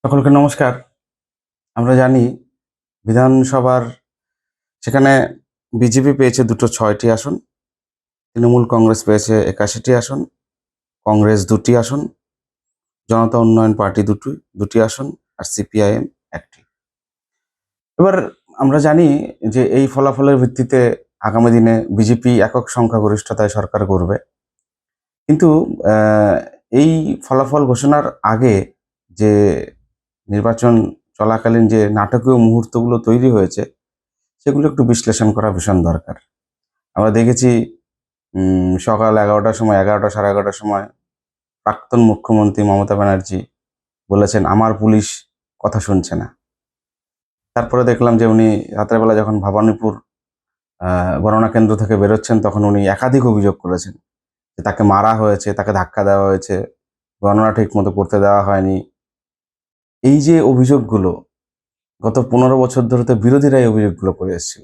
সকলকে নমস্কার। আমরা জানি বিধানসভার সেখানে বিজেপি পেয়েছে দুটো ৬টি আসন, তৃণমূল কংগ্রেস পেয়েছে ৮১টি আসন, কংগ্রেস ২টি আসন, জনতা উন্নয়ন পার্টি দুটি আসন আর সিপিআইএম ১টি। এবার আমরা জানি যে এই ফলাফলের ভিত্তিতে আগামী দিনে বিজেপি একক সংখ্যাগরিষ্ঠতায় সরকার গড়বে। কিন্তু আ এই ফলাফল ঘোষণার আগে যে নির্বাচন চলাকালীন যে নাটকীয় মুহূর্তগুলো তৈরি হয়েছে সেগুলো একটু বিশ্লেষণ করা ভীষণ দরকার। আমরা দেখেছি সকাল ১১টার সময় ১১টা ১১:৩০ সময় প্রাক্তন মুখ্যমন্ত্রী মমতা ব্যানার্জি বলেছেন, "আমার পুলিশ কথা শুনছে না।" তারপরে দেখলাম যে উনি রাতের বেলা যখন ভবানীপুর আ গণনা কেন্দ্র থেকে বেরোচ্ছেন তখন উনি একাধিক অভিযোগ করেছেন যে তাকে মারা হয়েছে, তাকে ধাক্কা দেওয়া হয়েছে, গণনা ঠিকমতো করতে দেওয়া হয়নি। এই যে অভিযোগগুলো গত ১৫ বছর ধরে তো বিরোধীরা এই অভিযোগগুলো করে এসেছিল।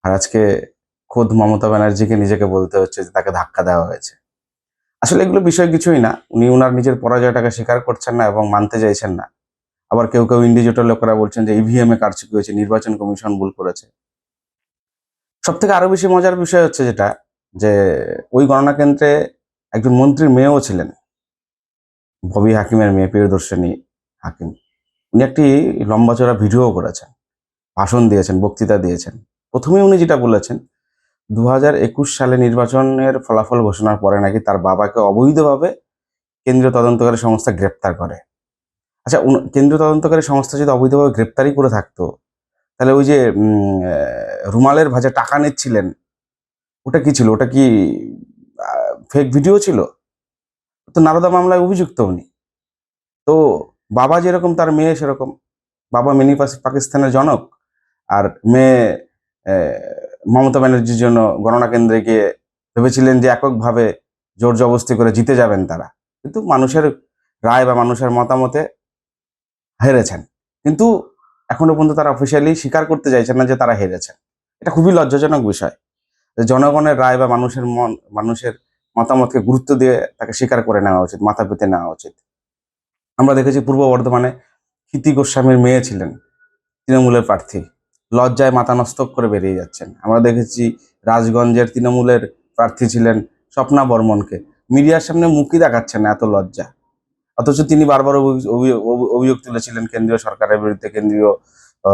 আর আজকে খোদ মমতা ব্যানার্জিকে নিজেকে বলতে হচ্ছে যে তাকে ধাক্কা দেওয়া হয়েছে। আসলে এগুলো বিষয় কিছুই না। উনি উনার নিজের পরাজয়টাকে স্বীকার করছেন না এবং মানতে চাইছেন না। আবার কেউ ইন্ডিজোটের লোকেরা বলছেন যে ইভিএম এ কারচুপি হয়েছে, নির্বাচন কমিশন ভুল করেছে। সবথেকে আরো বেশি মজার বিষয় হচ্ছে যেটা, যে ওই গণনা কেন্দ্রে একজন মন্ত্রীর মেয়েও ছিলেন। ববি হাকিমের মেয়ে প্রিয়দর্শিনী হাকিম। উনি একটি লম্বা চড়া ভিডিও করেছেন, ভাষণ দিয়েছেন, বক্তৃতা দিয়েছেন। ১ম এই উনি যেটা বলেছেন ২০২১ সালে নির্বাচনের ফলাফল ঘোষণার পরে নাকি তার বাবাকে অবৈধভাবে কেন্দ্রীয় তদন্তকারী সংস্থা গ্রেপ্তার করে। আচ্ছা, কেন্দ্রীয় তদন্তকারী সংস্থা যদি অবৈধভাবে গ্রেপ্তারই করে থাকতো, তাহলে ওই যে রুমালের ভাঁজে টাকা নিচ্ছিলেন, ওটা কি ছিল? ওটা কি আ ফেক ভিডিও ছিল? তো নারদা মামলায় অভিযুক্ত উনি। তো বাবা যেরকম তার মেয়ে সেরকম। বাবা মিনি পাকিস্তানের জনক, আর মেয়ে অ্যা মমতা ব্যানার্জির জন্য গণনা কেন্দ্রে গিয়ে ভেবেছিলেন যে এককভাবে জোর-জবস্তি করে জিতে যাবেন তারা। কিন্তু মানুষের রায় বা মানুষের মতামতে হেরেছেন। কিন্তু এখনো পর্যন্ত তারা অফিসিয়ালি স্বীকার করতে চাইছেন না যে তারা হেরেছেন। এটা খুবই লজ্জাজনক বিষয়। যে জনগণের রায় বা মানুষের মতামতকে গুরুত্ব দিয়ে তাকে স্বীকার করে নেওয়া উচিত, মাথা পেতে নেওয়া উচিত। আমরা দেখেছি পূর্ব বর্ধমানে ক্ষিতি গোস্বামীর মেয়ে ছিলেন তৃণমূলের প্রার্থী। লজ্জায় মাথা নষ্ট করে বেরিয়ে যাচ্ছেন। আমরা দেখেছি রাজগঞ্জের তৃণমূলের প্রার্থী ছিলেন স্বপ্না বর্মনকে। মিডিয়ার সামনে মুখই দেখাচ্ছেন না, এত লজ্জা। অথচ তিনি বারবার অভিযোগ তুলেছিলেন কেন্দ্রীয় সরকারের বিরুদ্ধে, কেন্দ্রীয় আ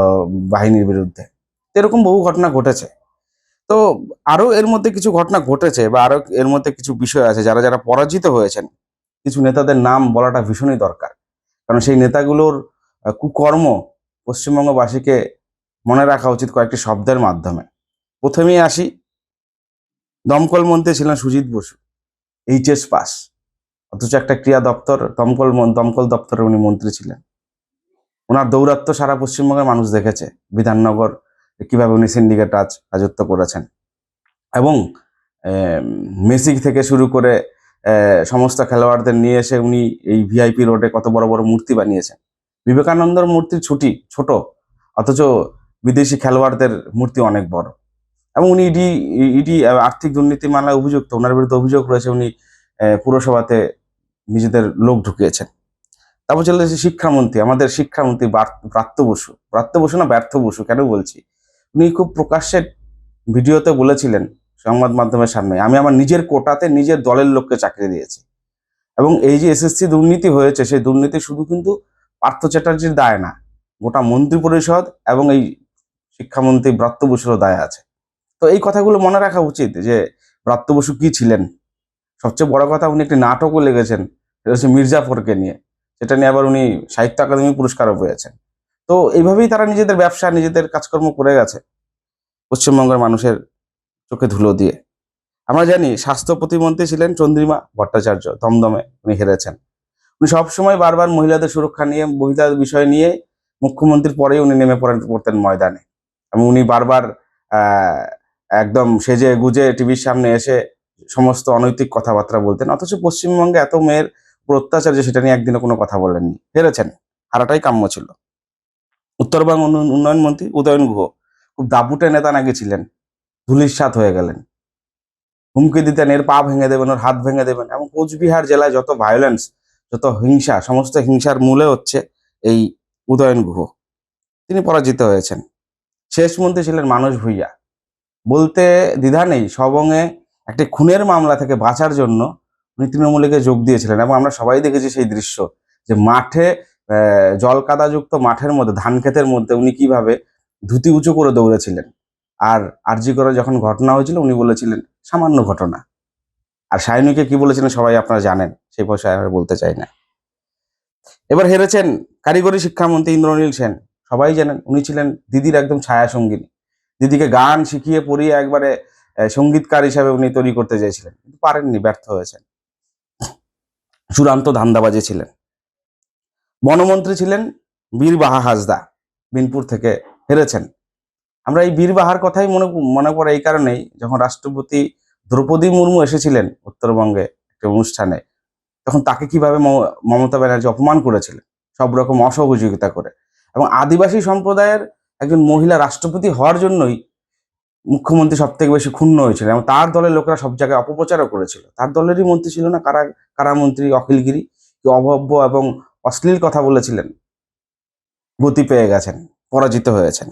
বাহিনীর বিরুদ্ধে। এরকম বহু ঘটনা ঘটেছে। তো আরো এর মধ্যে কিছু ঘটনা ঘটেছে বা আরো এর মধ্যে কিছু বিষয় আছে যারা পরাজিত হয়েছেন, কিছু নেতাদের নাম বলাটা ভীষণই দরকার। কারণ সেই নেতাগুলোর কুকর্ম পশ্চিমবঙ্গবাসীকে মনে রাখা উচিত কয়েকটি শব্দের মাধ্যমে। ১ম এই আসি, দমকল মন্ত্রী ছিলেন সুজিত বসু। HS pass. অথচ একটা ক্রীড়া দপ্তর দমকল দপ্তরের উনি মন্ত্রী ছিলেন। উনার দৌরাত্ম্য সারা পশ্চিমবঙ্গের মানুষ দেখেছে। বিধাননগর কিভাবে উনি সিন্ডিকেট রাজত্ব করেছেন। এবং মেসি থেকে শুরু করে সমস্ত খেলোয়াড়দের নিয়ে এসে উনি এই ভিআইপি রোডে কত বড় মূর্তি বানিয়েছেন। বিবেকানন্দর মূর্তি ছোট, অথচ বিদেশি খেলোয়াড়দের মূর্তি অনেক বড়। এবং উনি ইডি আর্থিক দুর্নীতি মামলায় অভিযুক্ত। উনার বিরুদ্ধে অভিযোগ রয়েছে উনি পুরসভাতে নিজেদের লোক ঢুকিয়েছেন। তারপর চলে এসেছে শিক্ষামন্ত্রী, আমাদের শিক্ষামন্ত্রী ব্রাত্য বসু। ব্রাত্য বসু না ব্যর্থ বসু, কেন বলছি? উনি খুব প্রকাশ্যে ভিডিওতে বলেছিলেন সংবাদ মাধ্যমের সামনে, "আমি আমার নিজের কোটাতে নিজের দলের লোককে চাকরি দিয়েছি।" এবং এই যে এসএসসি দুর্নীতি হয়েছে, সেই দুর্নীতি শুধু কিন্তু পার্থ চ্যাটার্জির দায় না। গোটা মন্ত্রিপরিষদ এবং এই শিক্ষামন্ত্রী ব্রাত্য বসুরও দায় আছে। তো এই কথাগুলো মনে রাখা উচিত যে ব্রাত্য বসু কি ছিলেন। সবচেয়ে বড় কথা, উনি একটি নাটকও লিখেছেন। সেটা হচ্ছে মির্জাফরকে নিয়ে। সেটা নিয়ে আবার উনি সাহিত্য একাডেমি পুরস্কারও পেয়েছেন। তো এইভাবেই তারা নিজেদের ব্যবসা, নিজেদের কাজকর্ম করে গেছে পশ্চিমবঙ্গের মানুষের চোখে ধুলো দিয়ে। আমরা জানি স্বাস্থ্য প্রতিমন্ত্রী ছিলেন চন্দ্রিমা ভট্টাচার্য, দমদমে উনি হেরেছেন। উনি সবসময় বারবার মহিলাদের সুরক্ষা নিয়ে, মহিলাদের বিষয় নিয়ে মুখ্যমন্ত্রীর পরেই উনি নেমে পড়তেন ময়দানে। এবং উনি বারবার আ একদম সেজে গুজে টিভির সামনে এসে সমস্ত অনৈতিক কথাবার্তা বলতেন। অথচ পশ্চিমবঙ্গে এত মেয়ের উপর অত্যাচার, যে সেটা নিয়ে একদিনও কোনো কথা বলেননি। হেরেছেন। হারাটাই কাম্য ছিল। উত্তরবঙ্গ উন্নয়ন মন্ত্রী উদয়ন গুহ খুব দাপুটে নেতা নাকি ছিলেন। ধূলিসাৎ হয়ে গেলেন। হুমকি দিতেন, এর পা ভেঙে দেবেন, ওর হাত ভেঙে দেবেন। এবং কোচবিহার জেলায় যত ভায়োলেন্স, যত হিংসা, সমস্ত হিংসার মূলে হচ্ছে এই উদয়ন গুহ, তিনি পরাজিত হয়েছেন। শেষ মন্ত্রী ছিলেন মানস ভূঁইয়া। বলতে দ্বিধা নেই, সবংয়ে একটি খুনের মামলা থেকে বাঁচার জন্য উনি তৃণমূলে যোগ দিয়েছিলেন। এবং আমরা সবাই দেখেছি সেই দৃশ্য, যে মাঠে জল কাদাযুক্ত মাঠের মধ্যে, ধান ক্ষেতের মধ্যে উনি কিভাবে ধুতি উঁচু করে দৌড়েছিলেন। আর আরজি করে যখন ঘটনা হয়েছিল উনি বলেছিলেন সামান্য ঘটনা। আর সায়নীকে কি বলেছিলেন সবাই আপনারা জানেন, সেই বিষয়ে আমি বলতে চাই না। এবার হেরেছেন কারিগরি শিক্ষামন্ত্রী ইন্দ্রনীল সেন। সবাই জানেন উনি ছিলেন দিদির একদম ছায়া সঙ্গিনী। দিদিকে গান শিখিয়ে পড়িয়ে একবারে সঙ্গীতকার হিসাবে উনি তৈরি করতে চেয়েছিলেন, কিন্তু পারেননি, ব্যর্থ হয়েছেন। চূড়ান্ত ধান্দাবাজি ছিলেন। বনমন্ত্রী ছিলেন বীরবাহা হাসদা, বিনপুর থেকে হেরেছেন। আমরা এই বীরবাহার কথাই মনে পড়ে এই কারণেই, যখন রাষ্ট্রপতি দ্রৌপদী মুর্মু এসেছিলেন উত্তরবঙ্গে একটা অনুষ্ঠানে, তখন তাকে কিভাবে মমতা ব্যানার্জি অপমান করেছিলেন, সব রকম অসহযোগিতা করে। এবং আদিবাসী সম্প্রদায়ের একজন মহিলা রাষ্ট্রপতি হওয়ার জন্যই মুখ্যমন্ত্রী সব থেকে বেশি ক্ষুণ্ণ হয়েছিল, এবং তার দলের লোকেরা সব জায়গায় অপপ্রচারও করেছিল। তার দলেরই মন্ত্রী ছিল না কারামন্ত্রী অখিলগিরি, কি অভব্য এবং অশ্লীল কথা বলেছিলেন, গতি পেয়ে গেছেন, পরাজিত হয়েছেন।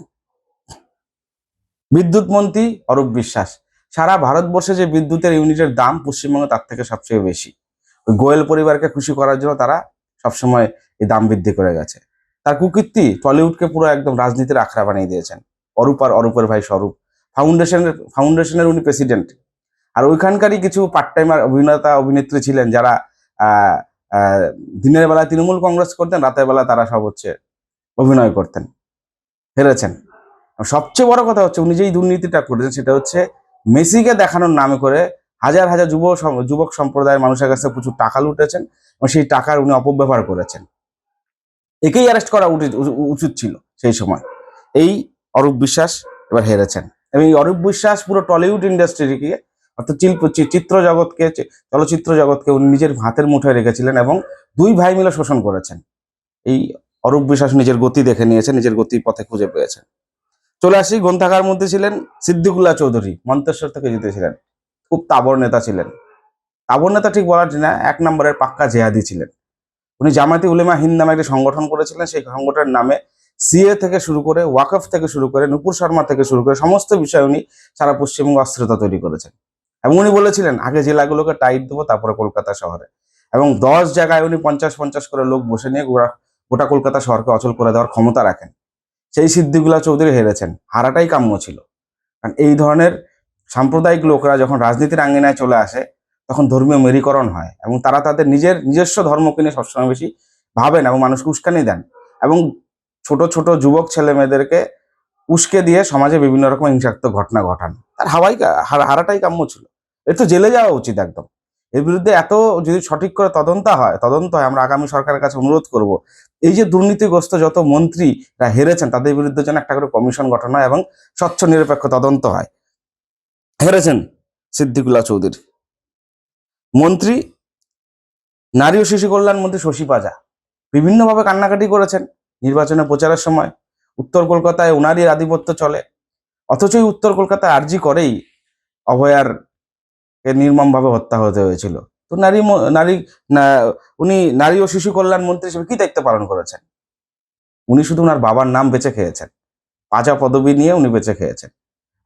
বিদ্যুৎ মন্ত্রী অরূপ বিশ্বাস। সারা ভারতবর্ষে যে বিদ্যুতের ইউনিটের দাম পশ্চিমবঙ্গে তার থেকে সবচেয়ে বেশি। ওই গোয়েল পরিবারকে খুশি করার জন্য তারা সবসময় এই দাম বৃদ্ধি করে গেছে। তার কুকীর্তি টলিউডকে পুরো একদম রাজনীতির আখড়া বানিয়ে দিয়েছেন। অরূপ আর অরূপের ভাই স্বরূপ ফাউন্ডেশনের উনি প্রেসিডেন্ট। আর ওইখানকারই কিছু পার্ট টাইমার অভিনেতা অভিনেত্রী ছিলেন, যারা আহ আহ দিনের বেলা তৃণমূল কংগ্রেস করতেন, রাতের বেলা তারা সব হচ্ছে অভিনয় করতেন। হেরেছেন। সবচেয়ে বড় কথা হচ্ছে উনি যেই দুর্নীতিটা করেছেন সেটা হচ্ছে মেসিকে দেখানোর নামে করে হাজার হাজার যুবক সম্প্রদায়ের মানুষের কাছে প্রচুর টাকা লুটেছেন, এবং সেই টাকার উনি অপব্যবহার করেছেন। একেই অ্যারেস্ট করা উচিত ছিল সেই সময়। এই অরূপ বিশ্বাস এবার হেরেছেন। এবং এই অরূপ বিশ্বাস পুরো টলিউড ইন্ডাস্ট্রিকে, অর্থাৎ চলচ্চিত্র জগৎকে উনি নিজের হাতের মুঠোয় রেখেছিলেন, এবং দুই ভাই মিলে শোষণ করেছেন। এই অরূপ বিশ্বাস নিজের গতি দেখে নিয়েছেন, নিজের গতির পথে খুঁজে পেয়েছেন। চলে আসি, গ্রন্থাগার মধ্যে ছিলেন সিদ্দিকুল্লাহ চৌধুরী, মন্তেশ্বর থেকে জিতেছিলেন। খুব তাবড় নেতা ছিলেন। তাবড় নেতা ঠিক বলার না, এক নম্বরের পাক্কা জেহাদি ছিলেন। উনি জামায়াতে উলেমা হিন্দ নামে একটি সংগঠন করেছিলেন। সেই সংগঠনের নামে সিএ থেকে শুরু করে, ওয়াকফ থেকে শুরু করে, নুপুর শর্মা থেকে শুরু করে সমস্ত বিষয়ে উনি সারা পশ্চিমবঙ্গে অস্থিরতা তৈরি করেছেন। এবং উনি বলেছিলেন আগে জেলাগুলোকে টাইট দেবো, তারপরে কলকাতা শহরে। এবং 10 জায়গায় উনি 50-50 করে লোক বসে নিয়ে গোটা কলকাতা শহরকে অচল করে দেওয়ার ক্ষমতা রাখেন। সেই সিদ্দিকুল্লাহ চৌধুরী হেরেছেন। হারাটাই কাম্য ছিল। কারণ এই ধরনের সাম্প্রদায়িক লোকরা যখন রাজনীতির আঙ্গিনায় চলে আসে, তখন ধর্মীয় মেরীকরণ হয়, এবং তারা তাদের নিজস্ব ধর্মকে নিয়ে সবসময় বেশি ভাবেন এবং মানুষকে উস্কানি দেন, এবং ছোট ছোট যুবক ছেলে মেয়েদেরকে উস্কে দিয়ে সমাজে বিভিন্ন রকম হিংসাত্মক ঘটনা ঘটান। তার হারাটাই কাম্য ছিল। এর তো জেলে যাওয়া উচিত একদম। এর বিরুদ্ধে এত যদি সঠিক করে তদন্ত হয়, আমরা আগামী সরকারের কাছে অনুরোধ করব, এই যে দুর্নীতিগ্রস্ত যত মন্ত্রীরা হেরেছেন তাদের বিরুদ্ধে যেন একটা করে কমিশন গঠন হয় এবং স্বচ্ছ নিরপেক্ষ তদন্ত হয়। হেরেছেন সিদ্দিকুল্লাহ চৌধুরী। মন্ত্রী নারী ও শিশু কল্যাণ মন্ত্রী শশী পাজা বিভিন্নভাবে কান্নাকাটি করেছেন নির্বাচনে প্রচারের সময়। উত্তর কলকাতায় ওনারই আধিপত্য চলে, অথচ উত্তর কলকাতায় আরজি করেই অভয়ার নির্মমভাবে হত্যা হতে হয়েছিল। তো উনি নারী ও শিশু কল্যাণ মন্ত্রী হিসেবে কি দায়িত্ব পালন করেছেন? উনি শুধু ওনার বাবার নাম বেঁচে খেয়েছেন, পাজা পদবি নিয়ে উনি বেঁচে খেয়েছেন,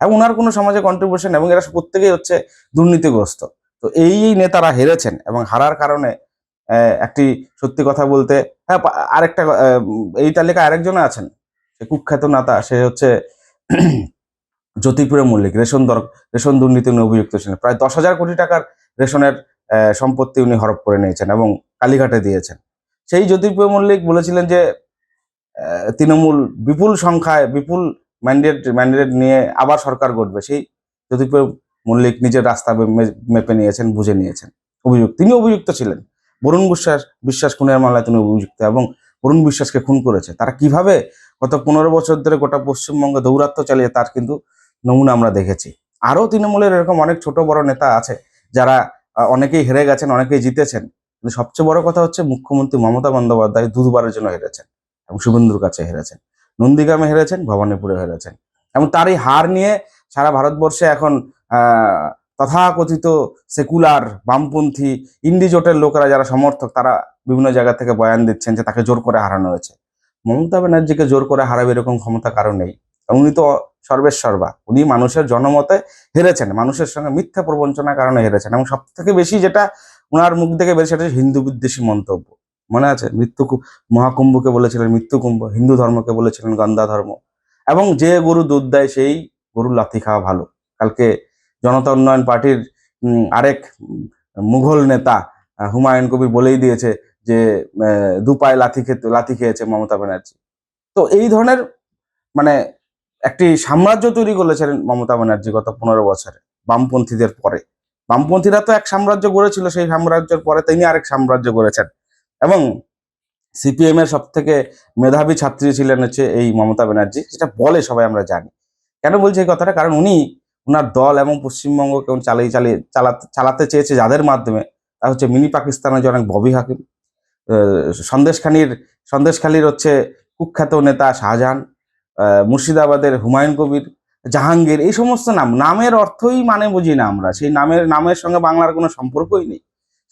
এবং ওনার কোনো সমাজে কন্ট্রিবিউশন, এবং এরা প্রত্যেকেই হচ্ছে দুর্নীতিগ্রস্ত। তো এই নেতারা হেরেছেন, এবং হারার কারণে একটি সত্যি কথা বলতে, হ্যাঁ, আরেকটা এই তালিকায় আরেকজন আছেন, সে কুখ্যাত নেতা, সে হচ্ছে জ্যোতিপ্রিয় মল্লিক। রেশন দুর্নীতি উনি অভিযুক্ত ছিলেন। প্রায় 10,000 কোটি টাকার রেশনের সম্পত্তি উনি হরপ করে নিয়েছেন এবং কালীঘাটে দিয়েছেন। সেই জ্যোতিপ্রিয় মল্লিক বলেছিলেন যে তৃণমূল বিপুল সংখ্যায় বিপুল ম্যান্ডেট নিয়ে আবার সরকার গঠবে। সেই জ্যোতিপ্রিয় মল্লিক নিজের রাস্তা মেপে নিয়েছেন, বুঝে নিয়েছেন। তিনি অভিযুক্ত ছিলেন। বরুণ বিশ্বাস খুনের মামলায় তিনি অভিযুক্ত, এবং বরুণ বিশ্বাসকে খুন করেছে তারা কিভাবে গত 15 বছর ধরে গোটা পশ্চিমবঙ্গে দৌরাত্ম্য চালিয়ে, তার কিন্তু নমুনা আমরা দেখেছি। আরো তৃণমূলের এরকম অনেক ছোট বড় নেতা আছে যারা অনেকেই হেরে গেছেন, অনেকেই জিতেছেন। কিন্তু সবচেয়ে বড় কথা হচ্ছে মুখ্যমন্ত্রী মমতা বন্দ্যোপাধ্যায় দুবারের জন্য হেরেছেন, এবং শুভেন্দুর কাছে হেরেছেন, নন্দীগ্রামে হেরেছেন, ভবানীপুরে হেরেছেন। এবং তার এই হার নিয়ে সারা ভারতবর্ষে এখন তথাকথিত সেকুলার বামপন্থী ইন্ডি জোটের লোকেরা যারা সমর্থক, তারা বিভিন্ন জায়গা থেকে বয়ান দিচ্ছেন যে তাকে জোর করে হারানো হয়েছে। মমতা ব্যানার্জিকে জোর করে হারাবে এরকম ক্ষমতা কারো নেই। উনি তো সর্বেশ্বর্বা, উনি মানুষের জনমতে হেরেছেন, মানুষের সঙ্গে মিথ্যা প্রবঞ্চনার কারণে হেরেছেন। এবং সব থেকে বেশি যেটা ওনার মুখ থেকে বেরিয়েছে সেটা হচ্ছে হিন্দু বিদ্বেষী মন্তব্য। মনে আছে মহাকুম্ভকে বলেছিলেন মৃত্যুকুম্ভ, হিন্দু ধর্মকে বলেছিলেন গন্ধা ধর্ম, এবং যে গরু দুধ দেয় সেই গরুর লাথি খাওয়া ভালো। কালকে জনতা উন্নয়ন পার্টির আরেক মুঘল নেতা হুমায়ুন কবির বলেই দিয়েছে যে দুপায়ে লাথি খেয়েছে মমতা ব্যানার্জি। তো এই ধরনের মানে একটি সাম্রাজ্য তৈরি করেছিলেন মমতা ব্যানার্জি গত 15 বছরে বামপন্থীদের পরে। বামপন্থীরা তো এক সাম্রাজ্য গড়েছিল, সেই সাম্রাজ্যের পরে তিনি আরেক সাম্রাজ্য গড়েছেন। এবং সিপিএম এর সব থেকে মেধাবী ছাত্রী ছিলেন হচ্ছে এই মমতা ব্যানার্জি, সেটা বলে সবাই আমরা জানি। কেন বলছি এই কথাটা? কারণ উনি ওনার দল এবং পশ্চিমবঙ্গকে চালাতে চেয়েছে যাদের মাধ্যমে, তা হচ্ছে মিনি পাকিস্তানের যে অনেক ববি হাকিম, সন্দেশখালীর হচ্ছে কুখ্যাত নেতা শাহজাহান, মুর্শিদাবাদের হুমায়ুন কবির, জাহাঙ্গীর, এই সমস্ত নামের অর্থই মানে বুঝি না আমরা। সেই নামের সঙ্গে বাংলার কোনো সম্পর্কই নেই।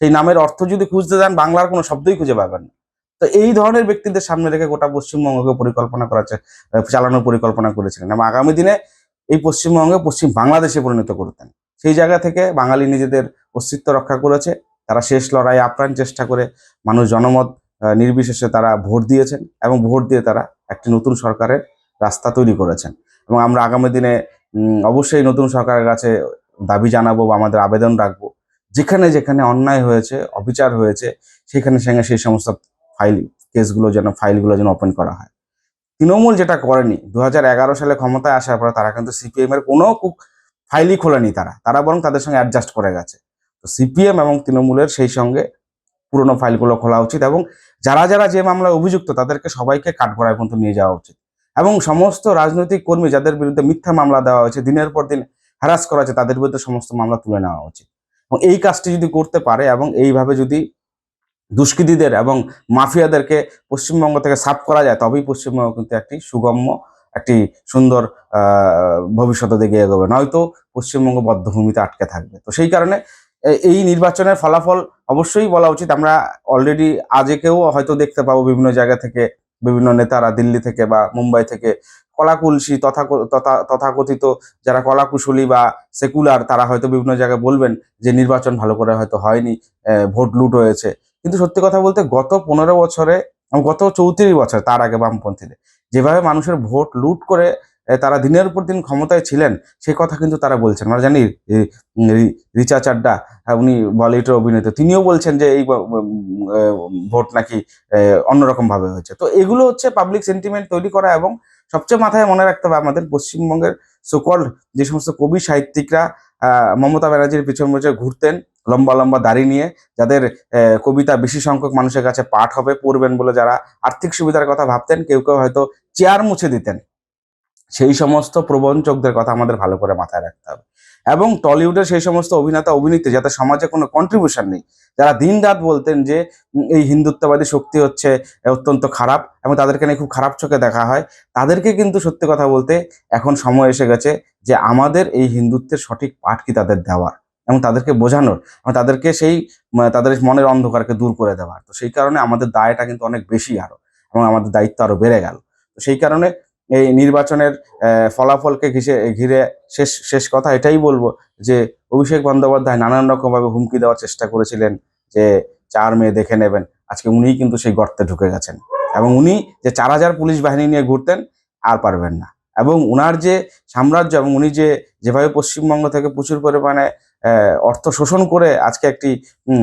সেই নামের অর্থ যদি খুঁজতে যান বাংলার কোনো শব্দই খুঁজে পাবেন না। তো এই ধরনের ব্যক্তিদের সামনে রেখে গোটা পশ্চিমবঙ্গকে চালানোর পরিকল্পনা করেছিলেন, এবং আগামী দিনে এই পশ্চিমবঙ্গে পশ্চিম বাংলাদেশে পরিণত করতেন। সেই জায়গা থেকে বাঙালি নিজেদের অস্তিত্ব রক্ষা করেছে। তারা শেষ লড়াই আপ্রাণ চেষ্টা করে মানুষ জনমত নির্বিশেষে তারা ভোট দিয়েছেন, এবং ভোট দিয়ে তারা একটি নতুন সরকারের রাস্তা তৈরি করেছেন। এবং আমরা আগামী দিনে অবশ্যই নতুন সরকারের কাছে দাবি জানাবো বা আমাদের আবেদন রাখবো, যেখানে যেখানে অন্যায় হয়েছে, অবিচার হয়েছে, সেখানে সেই সমস্ত ফাইলগুলো যেন ওপেন করা হয়। তৃণমূল যেটা করেনি, 2011 সালে ক্ষমতায় আসার পরে তারা কিন্তু সিপিএম এর কোনো ফাইলই খোলেনি, তারা বরং তাদের সঙ্গে অ্যাডজাস্ট করে গেছে। তো সিপিএম এবং তৃণমূলের সেই সঙ্গে পুরোনো ফাইলগুলো খোলা উচিত, এবং যারা যারা যে মামলায় অভিযুক্ত তাদেরকে সবাইকে কাঠগড়ায় পর্যন্ত নিয়ে যাওয়া উচিত। এবং সমস্ত রাজনৈতিক কর্মী যাদের বিরুদ্ধে মিথ্যা মামলা দেওয়া হয়েছে, দিনের পর দিন হ্যারাস করা হয়েছে, তাদের বিরুদ্ধে সমস্ত মামলা তুলে নেওয়া উচিত। এবং এই কাজটি যদি করতে পারে এবং এইভাবে যদি দুষ্কৃতীদের এবং মাফিয়াদেরকে পশ্চিমবঙ্গ থেকে সাফ করা যায়, তবেই পশ্চিমবঙ্গ কিন্তু একটি সুগম্য, একটি সুন্দর ভবিষ্যতের দিকে এগোবে। নয়তো পশ্চিমবঙ্গ বদ্ধভূমিতে আটকে থাকবে। তো সেই কারণে এই নির্বাচনের ফলাফল অবশ্যই বলা উচিত। আমরা অলরেডি আজকেও হয়তো দেখতে পাবো বিভিন্ন জায়গা থেকে বিভিন্ন নেতারা দিল্লি থেকে বা মুম্বাই থেকে কলাকুশলী তথাকথিত যারা কলাকুশলী বা সেকুলার, তারা হয়তো বিভিন্ন জায়গায় বলবেন যে নির্বাচন ভালো করে হয়তো হয়নি, ভোট লুট হয়েছে। কিন্তু সত্যি কথা বলতে গত 15 বছরে, গত 34 বছর তার আগে বামপন্থীদের যেভাবে মানুষের ভোট লুট করে তারা দিনের পর দিন ক্ষমতায় ছিলেন, সে কথা কিন্তু তারা বলছেন। আমরা জানি রিচা চাড্ডা, উনি বলিউডের অভিনেতা, তিনিও বলছেন যে এই ভোট নাকি অন্যরকম ভাবে হয়েছে। তো এগুলো হচ্ছে পাবলিক সেন্টিমেন্ট তৈরি করা। এবং সবচেয়ে মাথায় মনে রাখতে হবে, আমাদের পশ্চিমবঙ্গের সোকল্ড যে সমস্ত কবি সাহিত্যিকরা মমতা ব্যানার্জির পিছন ঘুরতেন লম্বা লম্বা দাড়ি নিয়ে, যাদের কবিতা বেশি সংখ্যক মানুষের কাছে পাঠ হবে, পড়বেন বলে যারা আর্থিক সুবিধার কথা ভাবতেন, কেউ কেউ হয়তো চেয়ার মুছে দিতেন, সেই সমস্ত প্রবঞ্চকদের কথা আমাদের ভালো করে মাথায় রাখতে হবে। এবং টলিউডের সেই সমস্ত অভিনেতা অভিনেত্রী যাদের সমাজে কোনো কন্ট্রিবিউশন নেই, যারা দিন রাত বলতেন যে এই হিন্দুত্ববাদী শক্তি হচ্ছে অত্যন্ত খারাপ এবং তাদেরকে নিয়ে খুব খারাপ চোখে দেখা হয়, তাদেরকে কিন্তু সত্যি কথা বলতে এখন সময় এসে গেছে যে আমাদের এই হিন্দুত্বের সঠিক পাঠ কি তাদের দেওয়ার, এবং তাদেরকে বোঝানোর, এবং তাদেরকে তাদের মনের অন্ধকারকে দূর করে দেওয়ার। তো সেই কারণে আমাদের দায়টা কিন্তু অনেক বেশি আরো, এবং আমাদের দায়িত্ব আরো বেড়ে গেল। তো সেই কারণে এই নির্বাচনের ফলাফলকে ঘিরে শেষ কথা এটাই বলবো যে অভিষেক বন্দ্যোপাধ্যায় নানান রকমভাবে হুমকি দেওয়ার চেষ্টা করেছিলেন যে 4 মে দেখে নেবেন। আজকে উনিই কিন্তু সেই গর্তে ঢুকে গেছেন, এবং উনি যে 4000 পুলিশ বাহিনী নিয়ে ঘুরতেন আর পারবেন না। এবং উনার যে সাম্রাজ্য, এবং উনি যেভাবে পশ্চিমবঙ্গ থেকে প্রচুর পরিমাণে অর্থ শোষণ করে আজকে একটি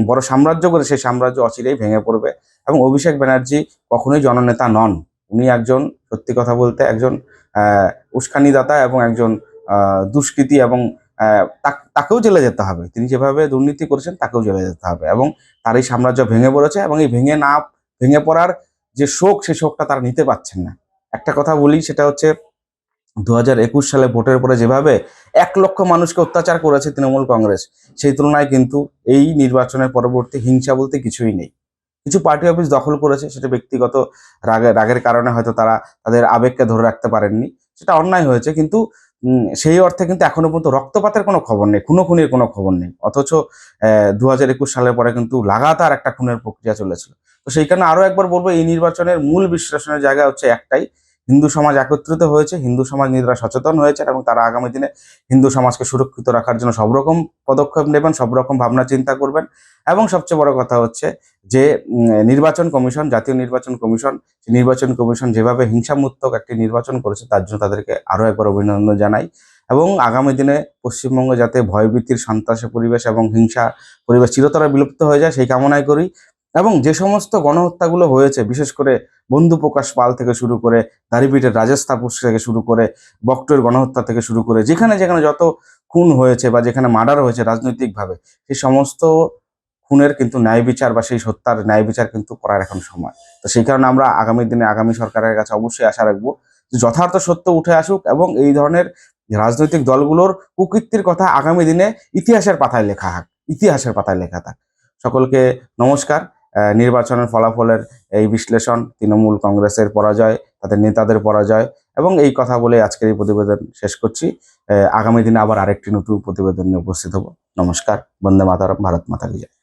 বড় সাম্রাজ্য করে, সেই সাম্রাজ্য অচিরেই ভেঙে পড়বে। এবং অভিষেক ব্যানার্জি কখনোই জননেতা নন। উনি একজন, সত্যি কথা বলতে, একজন উস্কানিদাতা এবং একজন দুষ্কৃতী, এবং তাকেও জেলে যেতে হবে। তিনি যেভাবে দুর্নীতি করেছেন তাকেও জেলে যেতে হবে। এবং তার এই সাম্রাজ্য ভেঙে পড়েছে, এবং এই ভেঙে পড়ার যে শোক, সেই শোকটা তারা নিতে পারছেন না। একটা কথা বলি, সেটা হচ্ছে 2021 সালে ভোটের পরে যেভাবে 1 লক্ষ মানুষকে অত্যাচার করেছে তৃণমূল কংগ্রেস, সেই তুলনায় কিন্তু এই নির্বাচনের পরবর্তী হিংসা বলতে কিছুই নেই। কিছু পার্টি অফিস দখল করেছে, সেটা ব্যক্তিগত রাগের কারণে হয়তো তারা তাদের আবেগকে ধরে রাখতে পারেননি, সেটা অন্যায় হয়েছে। কিন্তু সেই অর্থে কিন্তু এখনো পর্যন্ত রক্তপাতের কোনো খবর নেই, খুনোখুনির কোনো খবর নেই। অথচ 2021 সালের পরে কিন্তু লাগাতার একটা খুনের প্রক্রিয়া চলেছিল। তো সেই কারণে আরো একবার বলবো, এই নির্বাচনের মূল বিশ্লেষণের জায়গা হচ্ছে একটাই: হিন্দু সমাজ একত্রিত হয়েছে, হিন্দু সমাজ নিজেরা সচেতন হয়েছে এবং তারা আগামী দিনে হিন্দু সমাজকে সুরক্ষিত রাখার জন্য সব রকম পদক্ষেপ নেবেন, সব রকম ভাবনা চিন্তা করবেন। এবং সবচেয়ে বড় কথা হচ্ছে যে নির্বাচন কমিশন, জাতীয় নির্বাচন কমিশন, নির্বাচন কমিশন যেভাবে হিংসামুক্ত একটি নির্বাচন করেছে তার জন্য তাদেরকে আরো একবার অভিনন্দন জানাই। এবং আগামী দিনে পশ্চিমবঙ্গে যাতে ভয়ভীতির, সন্ত্রাসের পরিবেশ এবং হিংসা পরিবেশ চিরতরে বিলুপ্ত হয়ে যায় সেই কামনাই করি। এবং যে সমস্ত গণহত্যাগুলো হয়েছে, বিশেষ করে বন্ধুপ্রকাশ পাল থেকে শুরু করে, দাড়িভিটের রাজেশ তাপস থেকে শুরু করে, বকটুয়ের গণহত্যা থেকে শুরু করে, যেখানে যেখানে যত খুন হয়েছে বা যেখানে মার্ডার হয়েছে রাজনৈতিকভাবে, সেই সমস্ত খুনের কিন্তু ন্যায় বিচার বা সেই হত্যার ন্যায় বিচার কিন্তু করার এখন সময়। তো সেই কারণে আমরা আগামী দিনে আগামী সরকারের কাছে অবশ্যই আশা রাখবো যে যথার্থ সত্য উঠে আসুক এবং এই ধরনের রাজনৈতিক দলগুলোর কুকীর্তির কথা আগামী দিনে ইতিহাসের পাতায় লেখা থাক, ইতিহাসের পাতায় লেখা থাক। সকলকে নমস্কার। নির্বাচনের ফলাফলের এই বিশ্লেষণ, তৃণমূল কংগ্রেসের পরাজয়, তাদের নেতাদের পরাজয়, এবং এই কথা বলে আজকের এই প্রতিবেদন শেষ করছি। আগামী দিনে আবার আরেকটি নতুন প্রতিবেদন নিয়ে উপস্থিত হব। নমস্কার। বন্দে মাতরম। ভারত মাতা কি জয়।